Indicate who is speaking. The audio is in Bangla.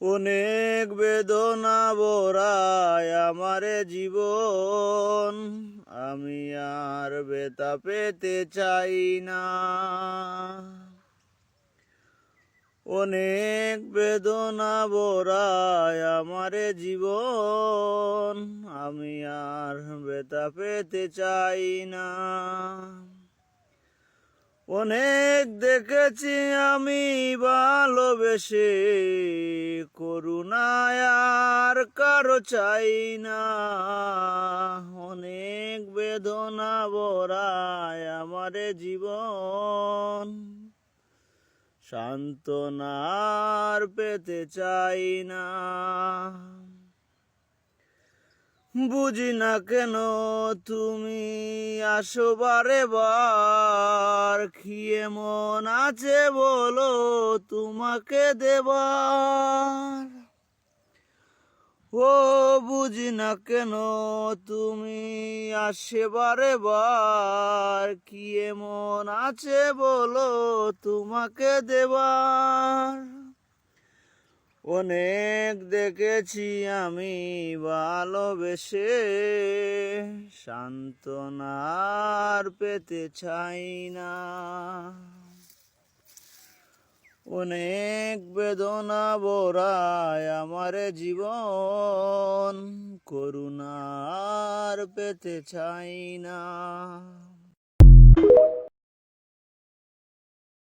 Speaker 1: অনেক বেদনা ভরায় আমারে জীবন, আমি আর ব্যথা পেতে চাই না। অনেক বেদনা ভরায় আমারে জীবন, আমি আর ব্যথা পেতে চাই না। অনেক দেখেছি আমি ভালোবেসে, করুণায় আর কারো চাই না। অনেক বেদনা ভরায় আমারে জীবন, সান্ত্বনা আর পেতে চাই না। বুঝি না কেন তুমি আসো বারে বার, কি এমন আছে বলো তোমাকে দেবার। ও বুঝি না কেন তুমি আসে বারে বার, কি এমন আছে বলো তোমাকে দেবার। অনেক দেখেছি আমি ভালোবেসে, সান্ত্বনা আর পেতে চাই না। অনেক বেদনা ভরায় আমারে জীবন, করুণা আর পেতে চাই না।